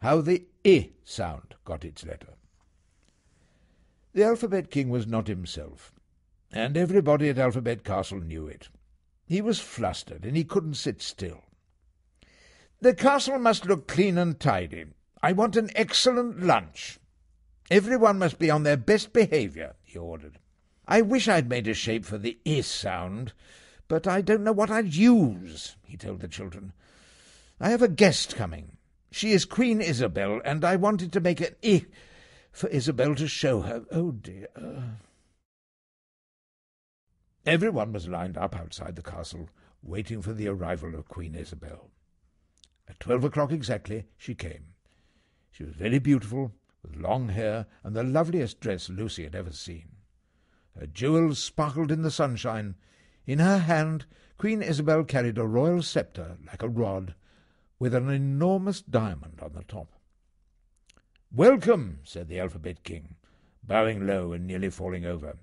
how the I sound got its letter. The Alphabet King was not himself, and everybody at Alphabet Castle knew it. He was flustered, and he couldn't sit still. "The castle must look clean and tidy. I want an excellent lunch. Everyone must be on their best behaviour," he ordered. "I wish I'd made a shape for the I sound, but I don't know what I'd use," he told the children. "I have a guest coming. She is Queen Isabel, and I wanted to make an I for Isabel to show her. Oh, dear." Everyone was lined up outside the castle, waiting for the arrival of Queen Isabel. At 12 o'clock exactly, she came. She was very beautiful, with long hair and the loveliest dress Lucy had ever seen. Her jewels sparkled in the sunshine. In her hand, Queen Isabel carried a royal sceptre like a rod, with an enormous diamond on the top. "Welcome," said the Alphabet King, bowing low and nearly falling over.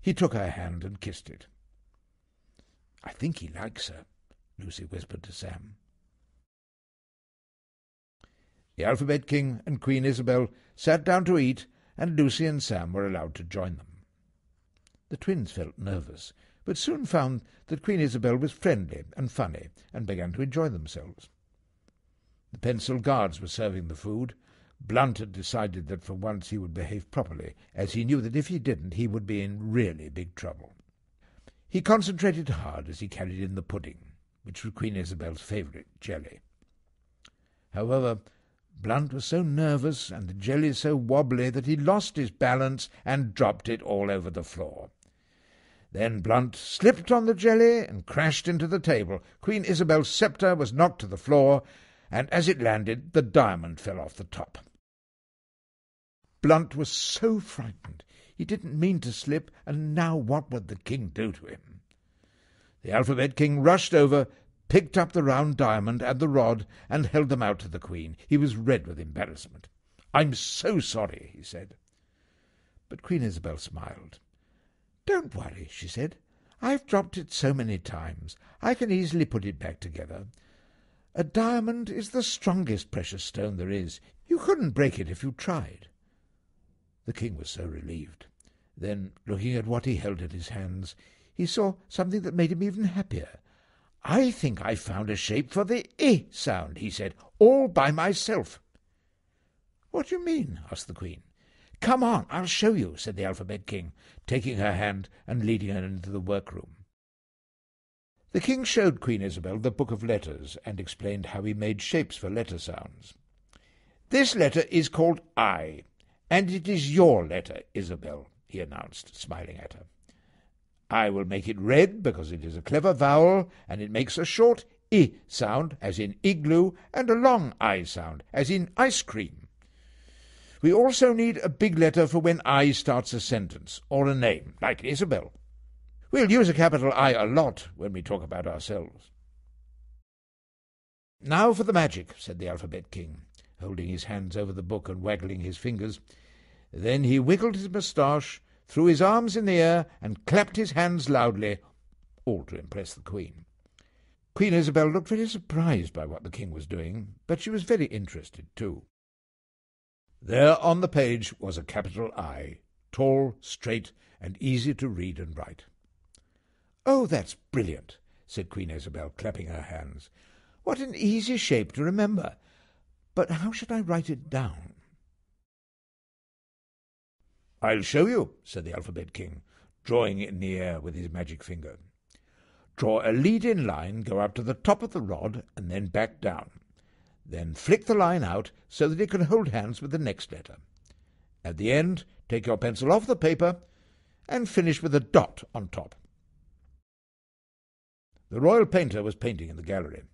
He took her hand and kissed it. "I think he likes her," Lucy whispered to Sam. The Alphabet King and Queen Isabel sat down to eat, and Lucy and Sam were allowed to join them. The twins felt nervous, but soon found that Queen Isabel was friendly and funny, and began to enjoy themselves. The pencil guards were serving the food. Blunt had decided that for once he would behave properly, as he knew that if he didn't he would be in really big trouble. He concentrated hard as he carried in the pudding, which was Queen Isabel's favourite jelly. However, Blunt was so nervous and the jelly so wobbly that he lost his balance and dropped it all over the floor. Then Blunt slipped on the jelly and crashed into the table. Queen Isabel's sceptre was knocked to the floor, and as it landed, the diamond fell off the top. Blunt was so frightened. He didn't mean to slip, and now what would the king do to him? The Alphabet King rushed over, picked up the round diamond and the rod, and held them out to the Queen. He was red with embarrassment. "I'm so sorry," he said. But Queen Isabel smiled. "Don't worry," she said. "I've dropped it so many times. I can easily put it back together. A diamond is the strongest precious stone there is. You couldn't break it if you tried." The king was so relieved. Then, looking at what he held in his hands, he saw something that made him even happier. "I think I've found a shape for the I sound," he said, "all by myself." "What do you mean?" asked the Queen. "Come on, I'll show you," said the Alphabet King, taking her hand and leading her into the workroom. The king showed Queen Isabel the book of letters and explained how he made shapes for letter sounds. "This letter is called I, and it is your letter, Isabel," he announced, smiling at her. "I will make it red because it is a clever vowel, and it makes a short I sound, as in igloo, and a long I sound, as in ice cream. We also need a big letter for when I starts a sentence, or a name, like Isabel. We'll use a capital I a lot when we talk about ourselves." "Now for the magic," said the Alphabet King, holding his hands over the book and waggling his fingers. Then he wiggled his moustache, threw his arms in the air, and clapped his hands loudly, all to impress the Queen. Queen Isabel looked very surprised by what the king was doing, but she was very interested too. There on the page was a capital I, tall, straight, and easy to read and write. "Oh, that's brilliant," said Queen Isabel, clapping her hands. "What an easy shape to remember. But how should I write it down?" "I'll show you," said the Alphabet King, drawing it in the air with his magic finger. "Draw a lead-in line, go up to the top of the rod, and then back down. Then flick the line out so that it can hold hands with the next letter. At the end, take your pencil off the paper and finish with a dot on top." The royal painter was painting in the gallery.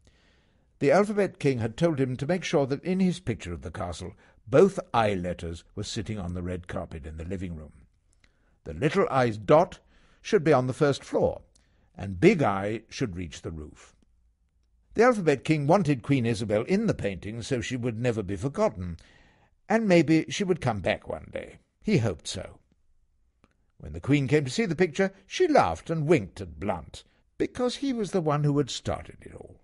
The Alphabet King had told him to make sure that in his picture of the castle both I letters were sitting on the red carpet in the living room. The little I's dot should be on the first floor, and big I should reach the roof. The Alphabet King wanted Queen Isabel in the painting so she would never be forgotten, and maybe she would come back one day. He hoped so. When the Queen came to see the picture, she laughed and winked at Blunt, because he was the one who had started it all.